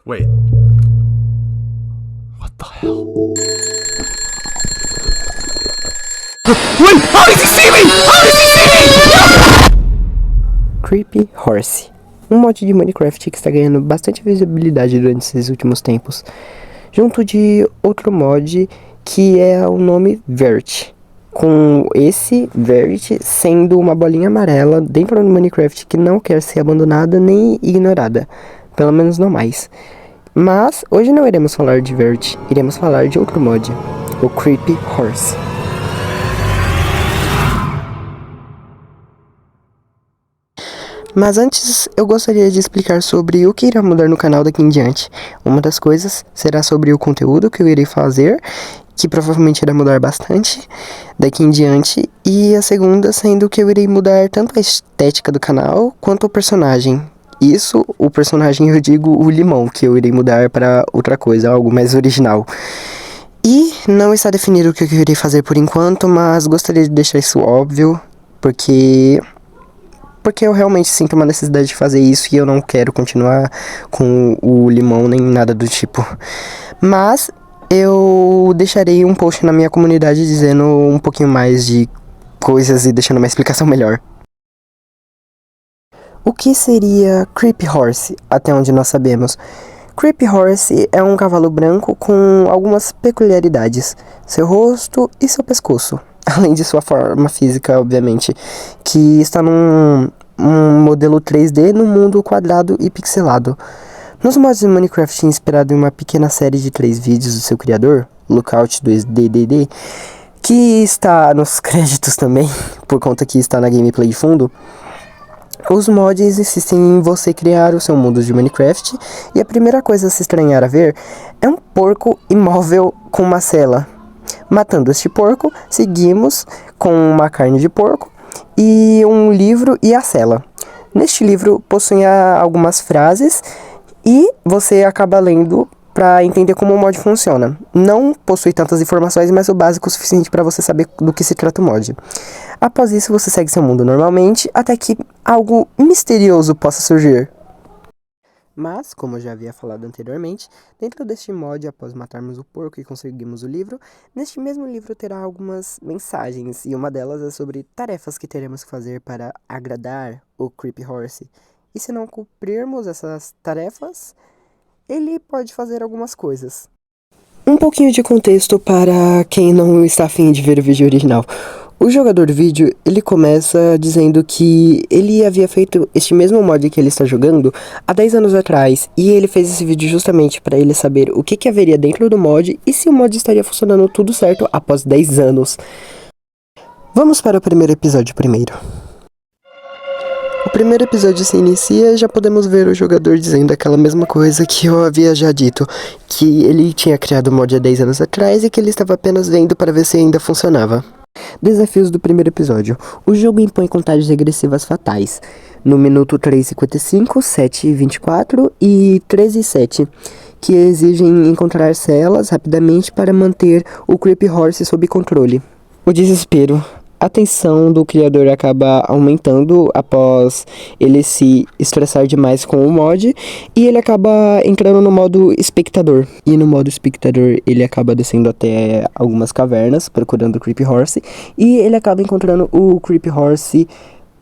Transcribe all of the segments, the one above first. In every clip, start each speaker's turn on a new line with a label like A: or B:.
A: Wait. What the hell? Wait! How did he see me? How did he see me?
B: Creepy Horse, um mod de Minecraft que está ganhando bastante visibilidade durante esses últimos tempos, junto de outro mod que é o nome Vert, com esse Vert sendo uma bolinha amarela dentro do Minecraft que não quer ser abandonada nem ignorada, pelo menos não mais. Mas hoje não iremos falar de Vert, iremos falar de outro mod, o Creepy Horse. Mas antes, eu gostaria de explicar sobre o que irá mudar no canal daqui em diante. Uma das coisas será sobre o conteúdo que eu irei fazer, que provavelmente irá mudar bastante daqui em diante. E a segunda sendo que eu irei mudar tanto a estética do canal, quanto o personagem. Isso, o personagem eu digo o Limão, que eu irei mudar para outra coisa, algo mais original. E não está definido o que eu irei fazer por enquanto, mas gostaria de deixar isso óbvio, porque eu realmente sinto uma necessidade de fazer isso e eu não quero continuar com o Limão nem nada do tipo. Mas eu deixarei um post na minha comunidade dizendo um pouquinho mais de coisas e deixando uma explicação melhor. O que seria Creepy Horse, até onde nós sabemos? Creepy Horse é um cavalo branco com algumas peculiaridades, seu rosto e seu pescoço, além de sua forma física, obviamente, que está num modelo 3D no mundo quadrado e pixelado. Nos mods de Minecraft inspirado em uma pequena série de 3 vídeos do seu criador, Lookout 2DDD, que está nos créditos também, por conta que está na gameplay de fundo, os mods insistem em você criar o seu mundo de Minecraft, e a primeira coisa a se estranhar a ver é um porco imóvel com uma cela. Matando este porco, seguimos com uma carne de porco e um livro e a cela. Neste livro possui algumas frases e você acaba lendo para entender como o mod funciona. Não possui tantas informações, mas o básico suficiente para você saber do que se trata o mod. Após isso, você segue seu mundo normalmente, até que algo misterioso possa surgir. Mas, como eu já havia falado anteriormente, dentro deste mod, após matarmos o porco e conseguirmos o livro, neste mesmo livro terá algumas mensagens, e uma delas é sobre tarefas que teremos que fazer para agradar o Creepy Horse. E se não cumprirmos essas tarefas, ele pode fazer algumas coisas. Um pouquinho de contexto para quem não está afim de ver o vídeo original. O jogador do vídeo, ele começa dizendo que ele havia feito este mesmo mod que ele está jogando há 10 anos atrás, e ele fez esse vídeo justamente para ele saber o que haveria dentro do mod e se o mod estaria funcionando tudo certo após 10 anos. Vamos para o primeiro episódio primeiro. O primeiro episódio se inicia e já podemos ver o jogador dizendo aquela mesma coisa que eu havia já dito, que ele tinha criado o mod há 10 anos atrás e que ele estava apenas vendo para ver se ainda funcionava. Desafios do primeiro episódio. O jogo impõe contagens regressivas fatais, no minuto 3:55, 7:24 e 13:07, que exigem encontrar celas rapidamente para manter o Creepy Horse sob controle. O desespero. A tensão do criador acaba aumentando após ele se estressar demais com o mod, e ele acaba entrando no modo espectador. E no modo espectador ele acaba descendo até algumas cavernas procurando o Creepy Horse, e ele acaba encontrando o Creepy Horse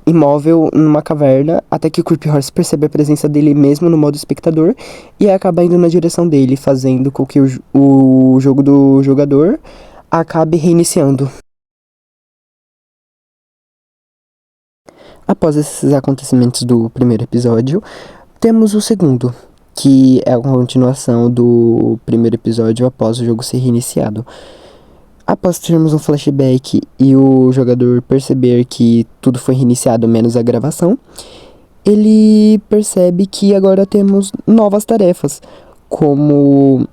B: imóvel numa caverna, até que o Creepy Horse percebe a presença dele mesmo no modo espectador e acaba indo na direção dele, fazendo com que o jogo do jogador acabe reiniciando. Após esses acontecimentos do primeiro episódio, temos o segundo, que é a continuação do primeiro episódio após o jogo ser reiniciado. Após termos um flashback e o jogador perceber que tudo foi reiniciado menos a gravação, ele percebe que agora temos novas tarefas, como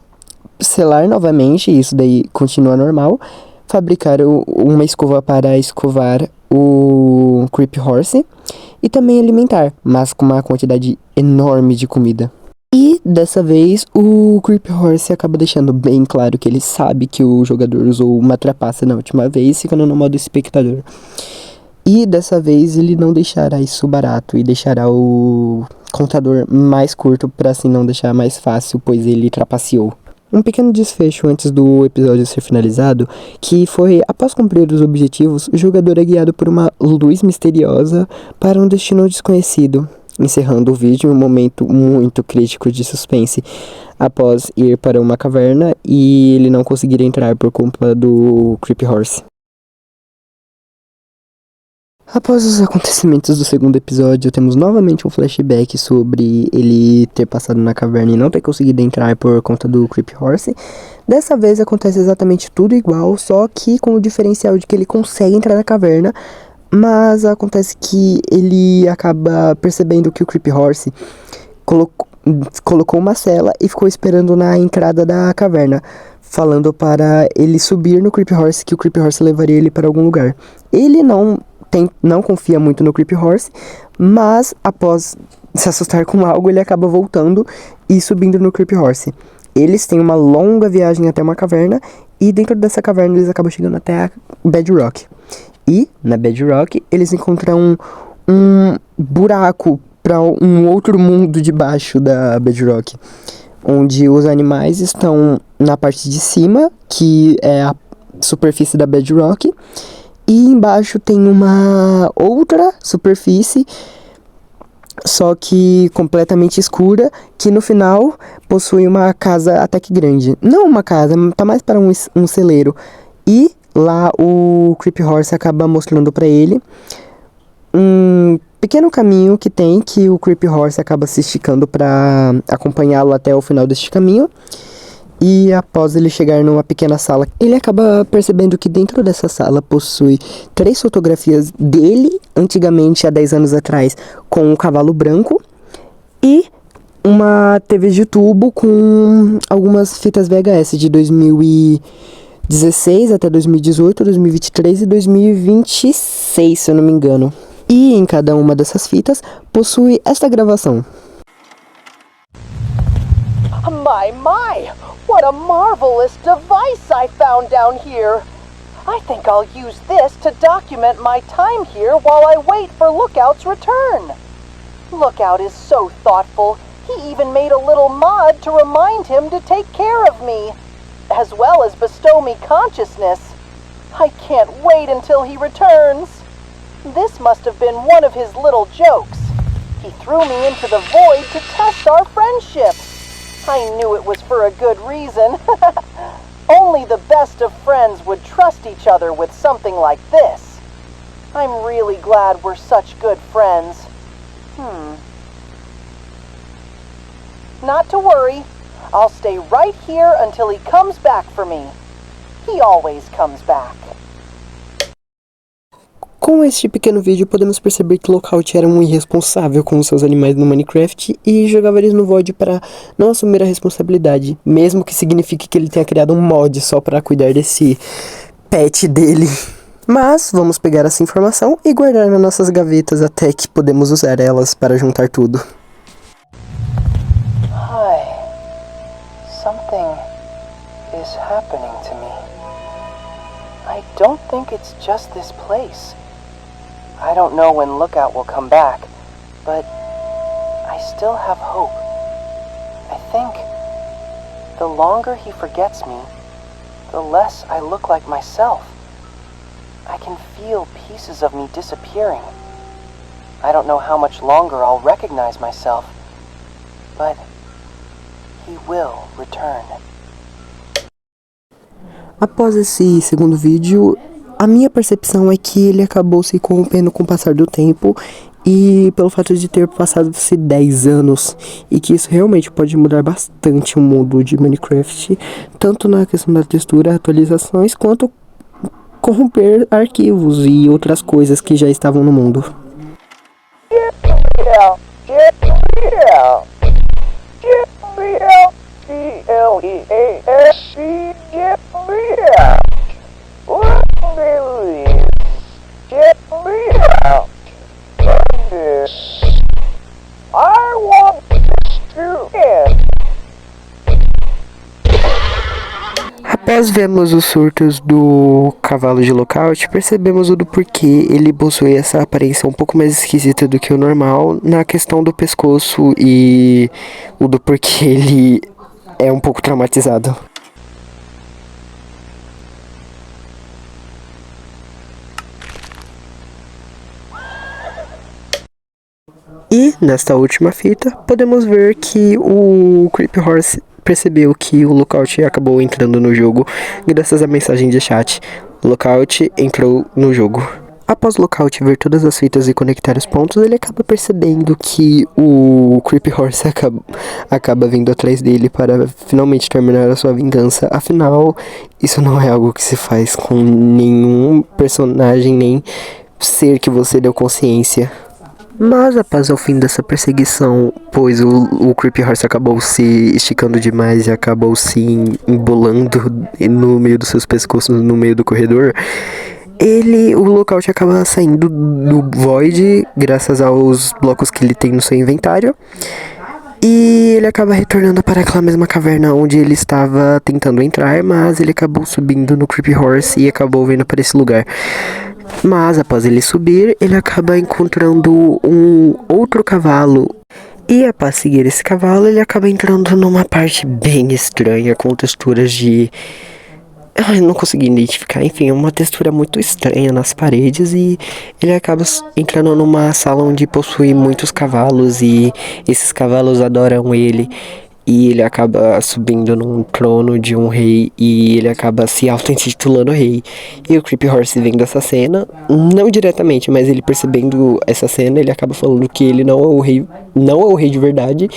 B: selar novamente, isso daí continua normal, fabricar uma escova para escovar o Creepy Horse e também alimentar, mas com uma quantidade enorme de comida. E dessa vez o Creepy Horse acaba deixando bem claro que ele sabe que o jogador usou uma trapaça na última vez, ficando no modo espectador. E dessa vez ele não deixará isso barato e deixará o contador mais curto para assim não deixar mais fácil, pois ele trapaceou. Um pequeno desfecho antes do episódio ser finalizado, que foi, após cumprir os objetivos, o jogador é guiado por uma luz misteriosa para um destino desconhecido, encerrando o vídeo em um momento muito crítico de suspense, após ir para uma caverna e ele não conseguir entrar por culpa do Creepy Horse. Após os acontecimentos do segundo episódio, temos novamente um flashback sobre ele ter passado na caverna e não ter conseguido entrar por conta do Creepy Horse. Dessa vez acontece exatamente tudo igual, só que com o diferencial de que ele consegue entrar na caverna, mas acontece que ele acaba percebendo que o Creepy Horse colocou uma cela e ficou esperando na entrada da caverna, falando para ele subir no Creepy Horse, que o Creepy Horse levaria ele para algum lugar. Ele não confia muito no Creepy Horse, mas após se assustar com algo, ele acaba voltando e subindo no Creepy Horse. Eles têm uma longa viagem até uma caverna, e dentro dessa caverna eles acabam chegando até a Bedrock. E, na Bedrock, eles encontram um buraco para um outro mundo debaixo da Bedrock, onde os animais estão na parte de cima, que é a superfície da Bedrock, e embaixo tem uma outra superfície, só que completamente escura, que no final possui uma casa até que grande. Não uma casa, tá mais para um celeiro. E lá o Creepy Horse acaba mostrando para ele um pequeno caminho que tem, que o Creepy Horse acaba se esticando para acompanhá-lo até o final deste caminho. E após ele chegar numa pequena sala, ele acaba percebendo que dentro dessa sala possui 3 fotografias dele, antigamente há 10 anos atrás, com um cavalo branco, e uma TV de tubo com algumas fitas VHS de 2016 até 2018, 2023 e 2026, se eu não me engano. E em cada uma dessas fitas possui esta gravação.
C: My, what a marvelous device I found down here. I think I'll use this to document my time here while I wait for Lookout's return. Lookout is so thoughtful, he even made a little mod to remind him to take care of me, as well as bestow me consciousness. I can't wait until he returns. This must have been one of his little jokes. He threw me into the void to test our friendship. I knew it was for a good reason. Only the best of friends would trust each other with something like this. I'm really glad we're such good friends. Not to worry. I'll stay right here until he comes back for me. He always comes back.
B: Com este pequeno vídeo, podemos perceber que Lookout era um irresponsável com os seus animais no Minecraft e jogava eles no Void para não assumir a responsabilidade, mesmo que signifique que ele tenha criado um mod só para cuidar desse pet dele. Mas vamos pegar essa informação e guardar nas nossas gavetas até que podemos usar elas para juntar tudo.
C: Hi. Something is happening to me. I don't think it's just this place. I don't know when Lookout will come back, but I still have hope. I think the longer he forgets me, the less I look like myself. I can feel pieces of me disappearing. I don't know how much longer I'll recognize myself, but he will return.
B: Após esse segundo vídeo, a minha percepção é que ele acabou se corrompendo com o passar do tempo e pelo fato de ter passado-se 10 anos, e que isso realmente pode mudar bastante o mundo de Minecraft, tanto na questão da textura, atualizações, quanto corromper arquivos e outras coisas que já estavam no mundo. Após vermos os surtos do cavalo de Lookout, percebemos o do porquê ele possui essa aparência um pouco mais esquisita do que o normal na questão do pescoço e o do porquê ele é um pouco traumatizado. E, nesta última fita, podemos ver que o Creepy Horse percebeu que o Lookout acabou entrando no jogo graças à mensagem de chat. Lookout entrou no jogo. Após o Lookout ver todas as fitas e conectar os pontos, ele acaba percebendo que o Creepy Horse acaba vindo atrás dele para finalmente terminar a sua vingança. Afinal, isso não é algo que se faz com nenhum personagem, nem ser que você deu consciência. Mas após o fim dessa perseguição, pois o Creepy Horse acabou se esticando demais e acabou se embolando no meio dos seus pescoços, no meio do corredor, o Lookout acaba saindo do Void, graças aos blocos que ele tem no seu inventário. E ele acaba retornando para aquela mesma caverna onde ele estava tentando entrar, mas ele acabou subindo no Creepy Horse e acabou vindo para esse lugar. Mas após ele subir, ele acaba encontrando um outro cavalo. E após seguir esse cavalo, ele acaba entrando numa parte bem estranha, com texturas de... Eu não consegui identificar, enfim, uma textura muito estranha nas paredes. E ele acaba entrando numa sala onde possui muitos cavalos e esses cavalos adoram ele. E ele acaba subindo num trono de um rei e ele acaba se auto-intitulando rei. E o Creepy Horse vendo essa cena, não diretamente, mas ele percebendo essa cena, ele acaba falando que ele não é o rei de verdade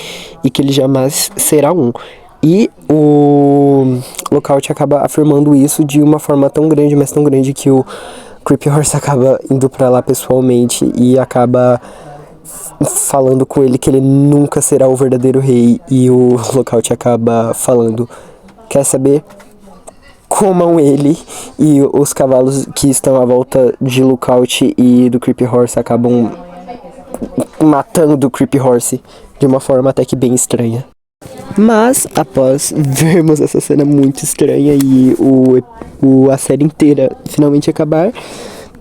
B: e que ele jamais será um. E o Lookout acaba afirmando isso de uma forma tão grande, mas tão grande, que o Creepy Horse acaba indo pra lá pessoalmente e acaba falando com ele que ele nunca será o verdadeiro rei. E o Lookout acaba falando: quer saber? Comam ele. E os cavalos que estão à volta de Lookout e do Creepy Horse acabam matando o Creepy Horse de uma forma até que bem estranha. Mas após vermos essa cena muito estranha e a série inteira finalmente acabar,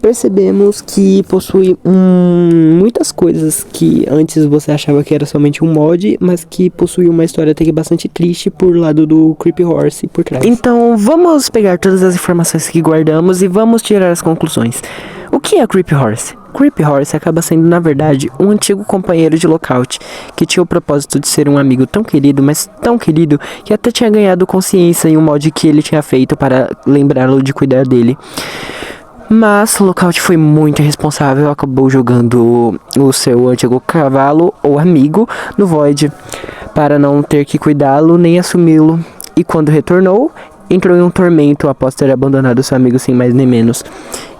B: percebemos que possui muitas coisas que antes você achava que era somente um mod, mas que possui uma história até que bastante triste por lado do Creepy Horse por trás. Então vamos pegar todas as informações que guardamos e vamos tirar as conclusões. O que é Creepy Horse? Creepy Horse acaba sendo, na verdade, um antigo companheiro de Lookout, que tinha o propósito de ser um amigo tão querido, mas tão querido, que até tinha ganhado consciência em um mod que ele tinha feito para lembrá-lo de cuidar dele. Mas Lookout foi muito irresponsável, acabou jogando o seu antigo cavalo, ou amigo, no Void, para não ter que cuidá-lo nem assumi-lo. E quando retornou, entrou em um tormento após ter abandonado seu amigo sem mais nem menos.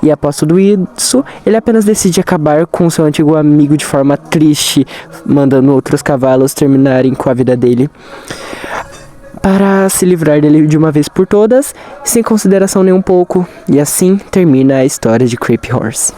B: E após tudo isso, ele apenas decide acabar com seu antigo amigo de forma triste, mandando outros cavalos terminarem com a vida dele, para se livrar dele de uma vez por todas, sem consideração nem um pouco. E assim termina a história de Creepy Horse.